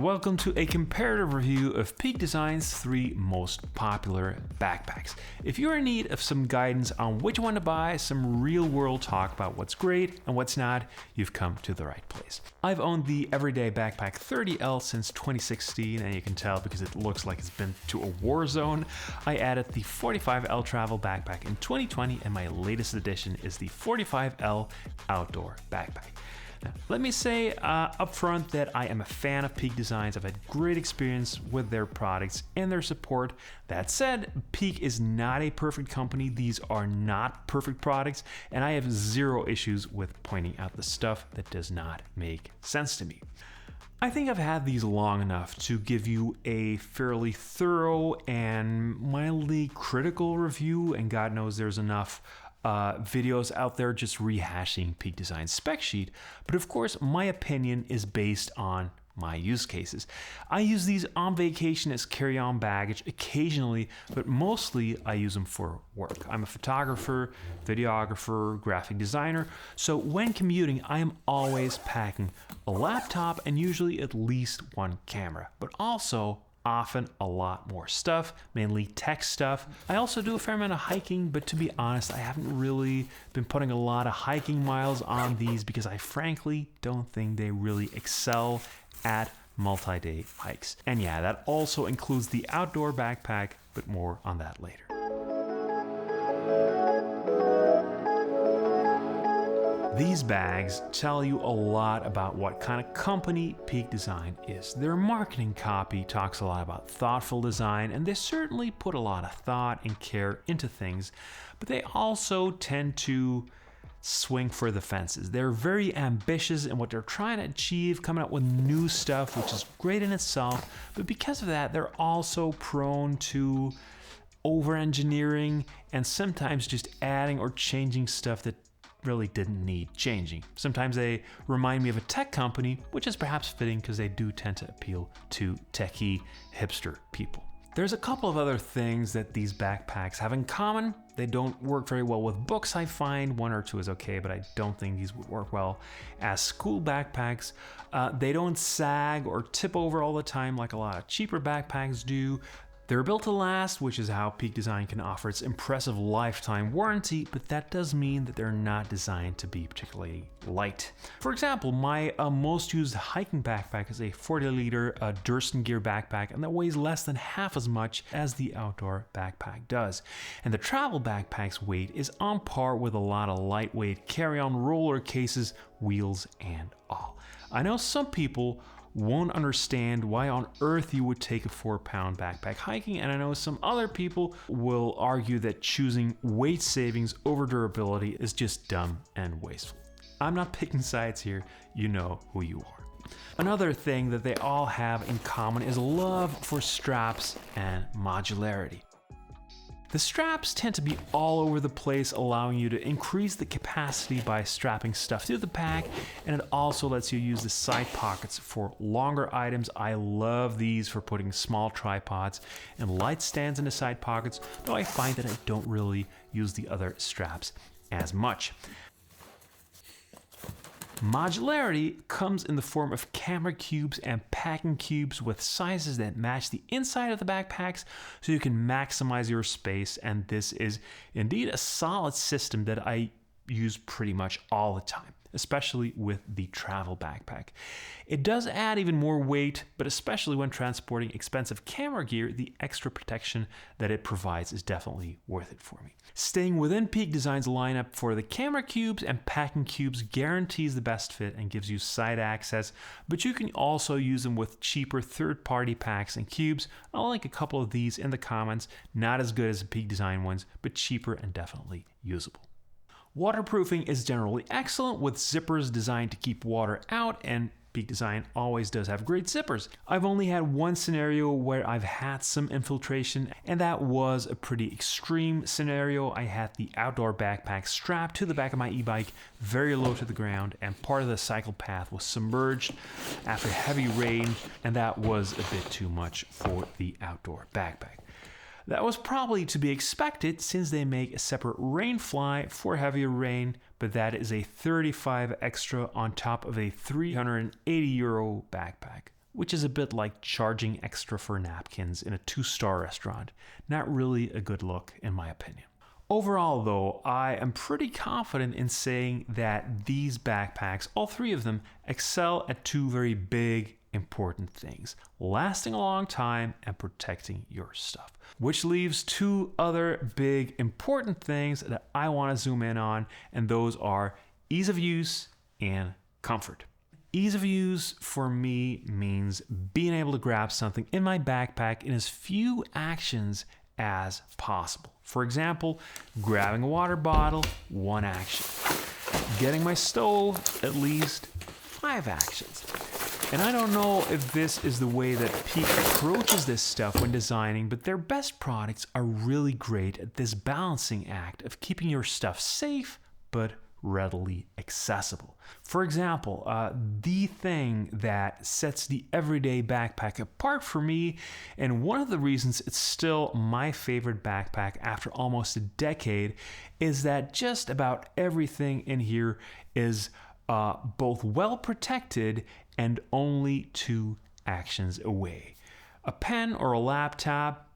welcome to a comparative review of Peak Design's 3 most popular backpacks. If you're in need of some guidance on which one to buy, some real-world talk about what's great and what's not, you've come to the right place. I've owned the Everyday Backpack 30L since 2016, and you can tell because it looks like it's been to a war zone. I added the 45L Travel Backpack in 2020, and my latest addition is the 45L Outdoor Backpack. Now, let me say up front that I am a fan of Peak Designs. I've had great experience with their products and their support. That said, Peak is not a perfect company. These are not perfect products, and I have zero issues with pointing out the stuff that does not make sense to me. I think I've had these long enough to give you a fairly thorough and mildly critical review, and God knows there's enough videos out there just rehashing Peak Design's spec sheet, but of course my opinion is based on my use cases. I use these on vacation as carry-on baggage occasionally, but mostly I use them for work. I'm a photographer, videographer, graphic designer, so when commuting I am always packing a laptop and usually at least one camera, but also often a lot more stuff, mainly tech stuff. I also do a fair amount of hiking, but to be honest, I haven't really been putting a lot of hiking miles on these because I frankly don't think they really excel at multi-day hikes. And yeah, that also includes the outdoor backpack, but more on that later. These bags tell you a lot about what kind of company Peak Design is. Their marketing copy talks a lot about thoughtful design, and they certainly put a lot of thought and care into things, but they also tend to swing for the fences. They're very ambitious in what they're trying to achieve, coming up with new stuff, which is great in itself, but because of that, they're also prone to over-engineering and sometimes just adding or changing stuff that really didn't need changing. Sometimes they remind me of a tech company, which is perhaps fitting because they do tend to appeal to techie hipster people. There's a couple of other things that these backpacks have in common. They don't work very well with books, I find. One or two is okay, but I don't think these would work well as school backpacks. They don't sag or tip over all the time like a lot of cheaper backpacks do. They're built to last, which is how Peak Design can offer its impressive lifetime warranty, but that does mean that they're not designed to be particularly light. For example, my most used hiking backpack is a 40-liter Durston Gear backpack, and that weighs less than half as much as the outdoor backpack does. And the travel backpack's weight is on par with a lot of lightweight carry-on roller cases, wheels and all. I know some people won't understand why on earth you would take a 4-pound backpack hiking, and I know some other people will argue that choosing weight savings over durability is just dumb and wasteful. I'm not picking sides here, you know who you are. Another thing that they all have in common is a love for straps and modularity. The straps tend to be all over the place, allowing you to increase the capacity by strapping stuff to the pack, and it also lets you use the side pockets for longer items. I love these for putting small tripods and light stands in the side pockets, though I find that I don't really use the other straps as much. Modularity comes in the form of camera cubes and packing cubes with sizes that match the inside of the backpacks so you can maximize your space, and this is indeed a solid system that I use pretty much all the time, especially with the travel backpack. It does add even more weight, but especially when transporting expensive camera gear, the extra protection that it provides is definitely worth it for me. Staying within Peak Design's lineup for the camera cubes and packing cubes guarantees the best fit and gives you side access, but you can also use them with cheaper third-party packs and cubes. I'll link a couple of these in the comments. Not as good as the Peak Design ones, but cheaper and definitely usable. Waterproofing is generally excellent with zippers designed to keep water out, and Peak Design always does have great zippers. I've only had one scenario where I've had some infiltration, and that was a pretty extreme scenario. I had the outdoor backpack strapped to the back of my e-bike very low to the ground, and part of the cycle path was submerged after heavy rain, and that was a bit too much for the outdoor backpack. That was probably to be expected since they make a separate rain fly for heavier rain, but that is a 35 extra on top of a €380 backpack. which is a bit like charging extra for napkins in a 2-star restaurant. Not really a good look, in my opinion. Overall, though, I am pretty confident in saying that these backpacks, all three of them, excel at two very big, important things: lasting a long time and protecting your stuff. Which leaves two other big, important things that I want to zoom in on, and those are ease of use and comfort. Ease of use for me means being able to grab something in my backpack in as few actions as possible. For example, grabbing a water bottle, 1 action. Getting my stove, at least 5 actions. And I don't know if this is the way that Peak approaches this stuff when designing, but their best products are really great at this balancing act of keeping your stuff safe, but readily accessible. For example, the thing that sets the everyday backpack apart for me, and one of the reasons it's still my favorite backpack after almost a decade, is that just about everything in here is both well protected and only 2 actions away. A pen or a laptop,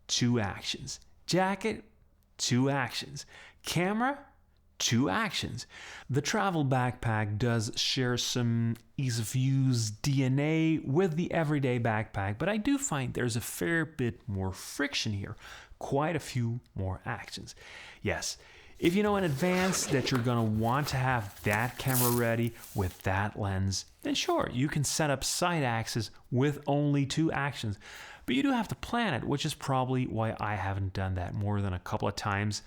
2 actions. Jacket, 2 actions. Camera, 2 actions. The travel backpack does share some ease of use DNA with the everyday backpack, but I do find there's a fair bit more friction here. Quite a few more actions. Yes, if you know in advance that you're going to want to have that camera ready with that lens, then sure, you can set up side axes with only 2 actions. But you do have to plan it, which is probably why I haven't done that more than a couple of times.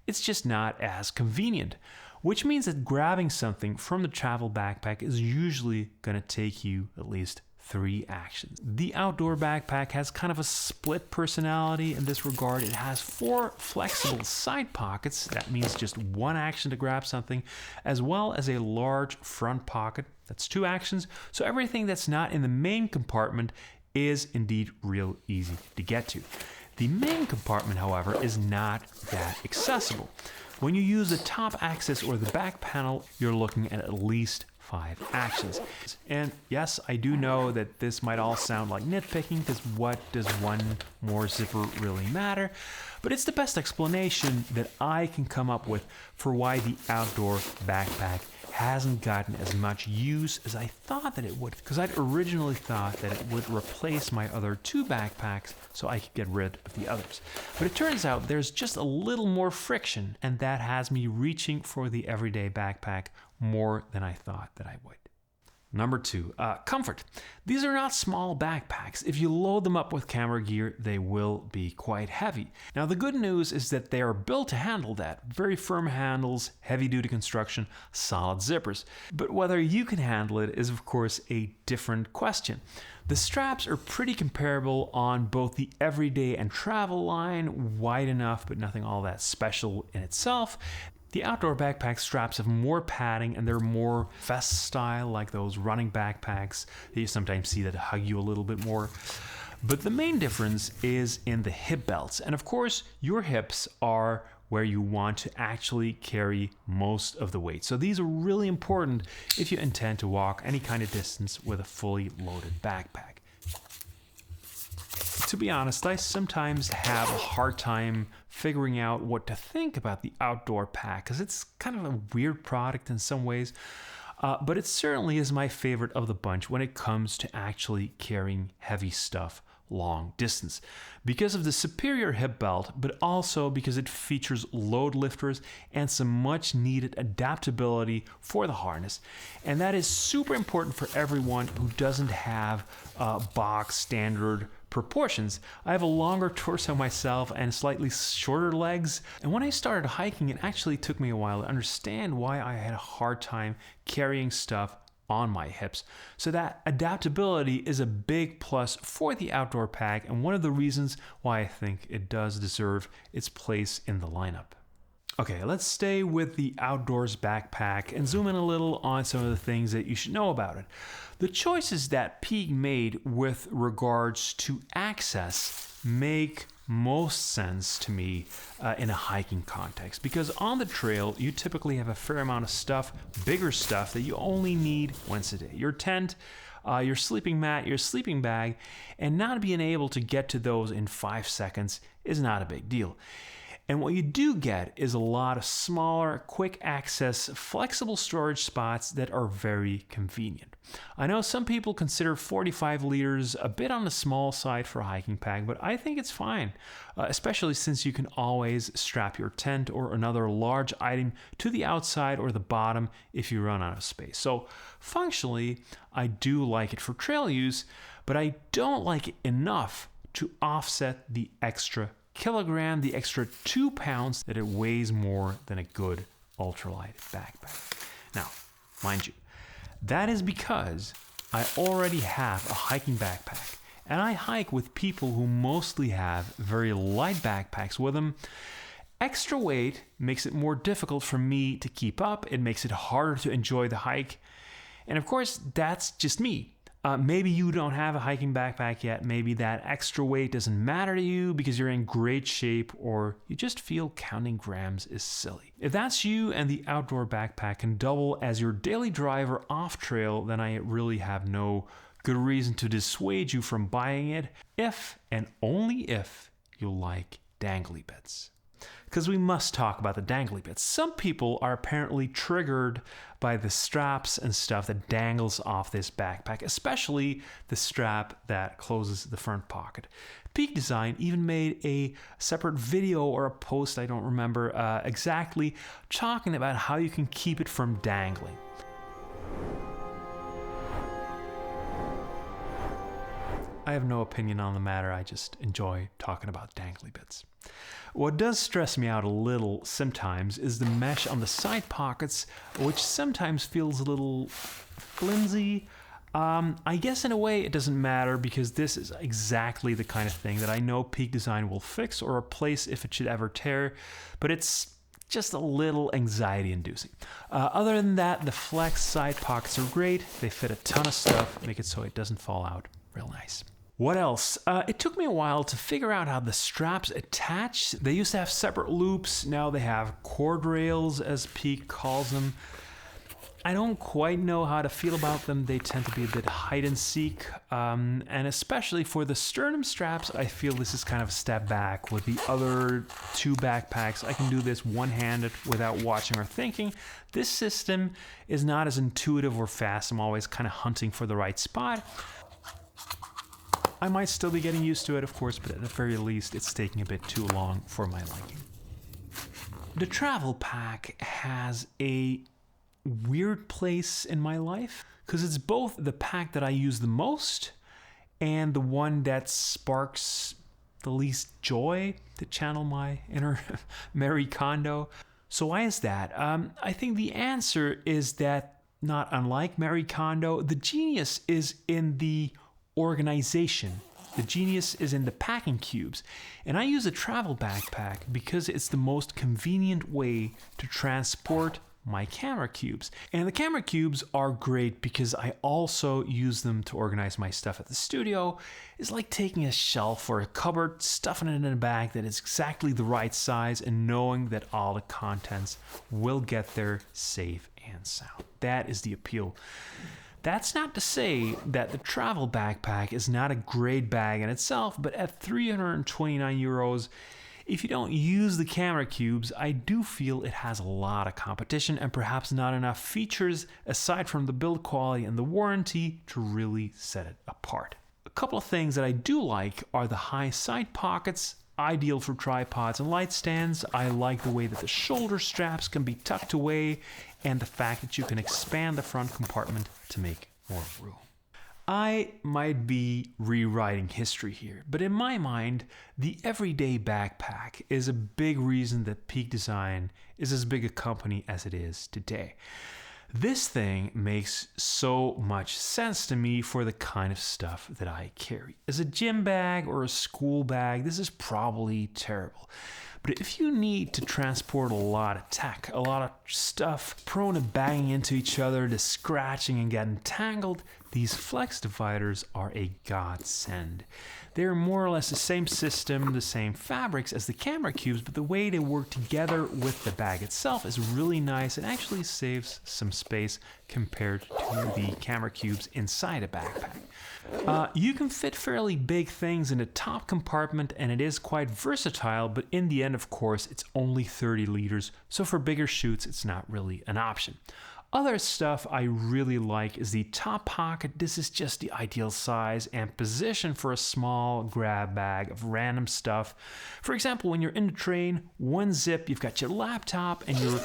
It's just not as convenient, which means that grabbing something from the travel backpack is usually going to take you at least 3 actions. The outdoor backpack has kind of a split personality in this regard. It has 4 flexible side pockets. That means just 1 action to grab something, as well as a large front pocket. That's 2 actions. So everything that's not in the main compartment is indeed real easy to get to. The main compartment, however, is not that accessible. When you use the top axis or the back panel, you're looking at least 5 actions. And yes, I do know that this might all sound like nitpicking, because what does 1 more zipper really matter? But it's the best explanation that I can come up with for why the outdoor backpack hasn't gotten as much use as I thought that it would, because I'd originally thought that it would replace my other 2 backpacks so I could get rid of the others. But it turns out there's just a little more friction, and that has me reaching for the everyday backpack more than I thought that I would. Number 2, comfort. These are not small backpacks. If you load them up with camera gear, they will be quite heavy. Now, the good news is that they are built to handle that. Very firm handles, heavy-duty construction, solid zippers. But whether you can handle it is, of course, a different question. The straps are pretty comparable on both the everyday and travel line, wide enough, but nothing all that special in itself. The outdoor backpack straps have more padding, and they're more vest style, like those running backpacks that you sometimes see that hug you a little bit more. But the main difference is in the hip belts. And of course, your hips are where you want to actually carry most of the weight. So these are really important if you intend to walk any kind of distance with a fully loaded backpack. To be honest, I sometimes have a hard time figuring out what to think about the outdoor pack, because it's kind of a weird product in some ways, but it certainly is my favorite of the bunch when it comes to actually carrying heavy stuff long distance, because of the superior hip belt, but also because it features load lifters and some much needed adaptability for the harness. And that is super important for everyone who doesn't have box standard proportions. I have a longer torso myself and slightly shorter legs, and when I started hiking, it actually took me a while to understand why I had a hard time carrying stuff on my hips. So that adaptability is a big plus for the outdoor pack, and one of the reasons why I think it does deserve its place in the lineup. Okay, let's stay with the outdoors backpack and zoom in a little on some of the things that you should know about it. The choices that Peak made with regards to access make most sense to me in a hiking context, because on the trail you typically have a fair amount of stuff, bigger stuff that you only need once a day. Your tent, your sleeping mat, your sleeping bag, and not being able to get to those in 5 seconds is not a big deal. And what you do get is a lot of smaller, quick access, flexible storage spots that are very convenient. I know some people consider 45 liters a bit on the small side for a hiking pack, but I think it's fine, especially since you can always strap your tent or another large item to the outside or the bottom if you run out of space. So functionally, I do like it for trail use, but I don't like it enough to offset the extra kilogram, the extra 2 pounds that it weighs more than a good ultralight backpack. Now, mind you, that is because I already have a hiking backpack, and I hike with people who mostly have very light backpacks with them. Extra weight makes it more difficult for me to keep up. It makes it harder to enjoy the hike. And of course, that's just me. Maybe you don't have a hiking backpack yet. Maybe that extra weight doesn't matter to you because you're in great shape, or you just feel counting grams is silly. If that's you and the outdoor backpack can double as your daily driver off trail, then I really have no good reason to dissuade you from buying it, if and only if you like dangly bits. Because we must talk about the dangly bits. Some people are apparently triggered by the straps and stuff that dangles off this backpack, especially the strap that closes the front pocket. Peak Design even made a separate video or a post, I don't remember exactly, talking about how you can keep it from dangling. I have no opinion on the matter. I just enjoy talking about dangly bits. What does stress me out a little sometimes is the mesh on the side pockets, which sometimes feels a little flimsy. I guess in a way it doesn't matter because this is exactly the kind of thing that I know Peak Design will fix or replace if it should ever tear, but it's just a little anxiety inducing. Other than that, the flex side pockets are great. They fit a ton of stuff, make it so it doesn't fall out. Real nice. What else? It took me a while to figure out how the straps attach. They used to have separate loops. Now they have cord rails, as Peak calls them. I don't quite know how to feel about them. They tend to be a bit hide and seek. And especially for the sternum straps, I feel this is kind of a step back. With the other two backpacks, I can do this one-handed without watching or thinking. This system is not as intuitive or fast. I'm always kind of hunting for the right spot. I might still be getting used to it, of course, but at the very least, it's taking a bit too long for my liking. The travel pack has a weird place in my life because it's both the pack that I use the most and the one that sparks the least joy, to channel my inner Marie Kondo. So why is that? I think the answer is that, not unlike Marie Kondo, the genius is in the organization. The genius is in the packing cubes. And I use a travel backpack because it's the most convenient way to transport my camera cubes. And the camera cubes are great because I also use them to organize my stuff at the studio. It's like taking a shelf or a cupboard, stuffing it in a bag that is exactly the right size, and knowing that all the contents will get there safe and sound. That is the appeal. That's not to say that the travel backpack is not a great bag in itself, but at 329 euros, if you don't use the camera cubes, I do feel it has a lot of competition and perhaps not enough features aside from the build quality and the warranty to really set it apart. A couple of things that I do like are the high side pockets, ideal for tripods and light stands. I like the way that the shoulder straps can be tucked away and the fact that you can expand the front compartment to make more room. I might be rewriting history here, but in my mind, the everyday backpack is a big reason that Peak Design is as big a company as it is today. This thing makes so much sense to me for the kind of stuff that I carry. As a gym bag or a school bag, this is probably terrible. But if you need to transport a lot of tech, a lot of stuff prone to banging into each other, to scratching and getting tangled, these flex dividers are a godsend. They're more or less the same system, the same fabrics as the camera cubes, but the way they work together with the bag itself is really nice and actually saves some space compared to the camera cubes inside a backpack. You can fit fairly big things in the top compartment and it is quite versatile, but in the end, of course, it's only 30 liters, so for bigger shoots, it's not really an option. Other stuff I really like is the top pocket. This is just the ideal size and position for a small grab bag of random stuff. For example, when you're in the train, one zip, you've got your laptop and your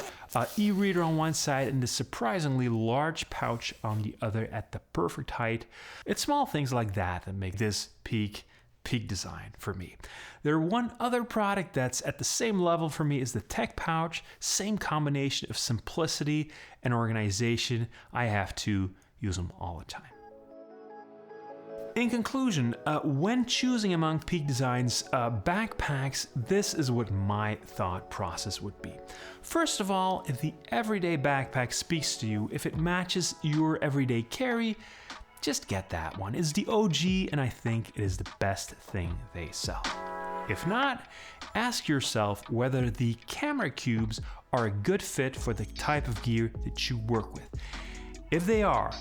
e-reader on one side and the surprisingly large pouch on the other at the perfect height. It's small things like that that make this peak design for me. There's one other product that's at the same level for me is the tech pouch. Same combination of simplicity and organization. I have to use them all the time. In conclusion, when choosing among Peak Design's backpacks, this is what my thought process would be. First of all, if the everyday backpack speaks to you, if it matches your everyday carry, just get that one. It's the OG, and I think it is the best thing they sell. If not, ask yourself whether the camera cubes are a good fit for the type of gear that you work with. If they are,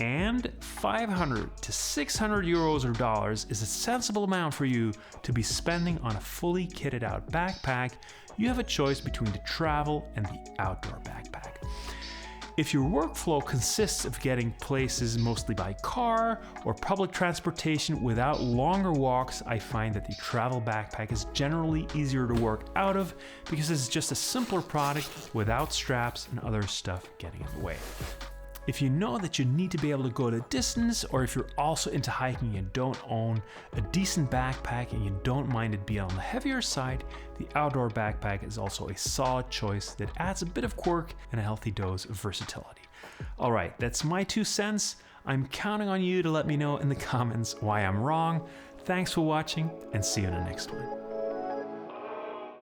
and 500 to 600 euros or dollars is a sensible amount for you to be spending on a fully kitted out backpack, you have a choice between the travel and the outdoor backpack. If your workflow consists of getting places mostly by car or public transportation without longer walks, I find that the travel backpack is generally easier to work out of because it's just a simpler product without straps and other stuff getting in the way. If you know that you need to be able to go the distance, or if you're also into hiking and don't own a decent backpack and you don't mind it being on the heavier side, the outdoor backpack is also a solid choice that adds a bit of quirk and a healthy dose of versatility. All right, that's my 2 cents. I'm counting on you to let me know in the comments why I'm wrong. Thanks for watching and see you in the next one.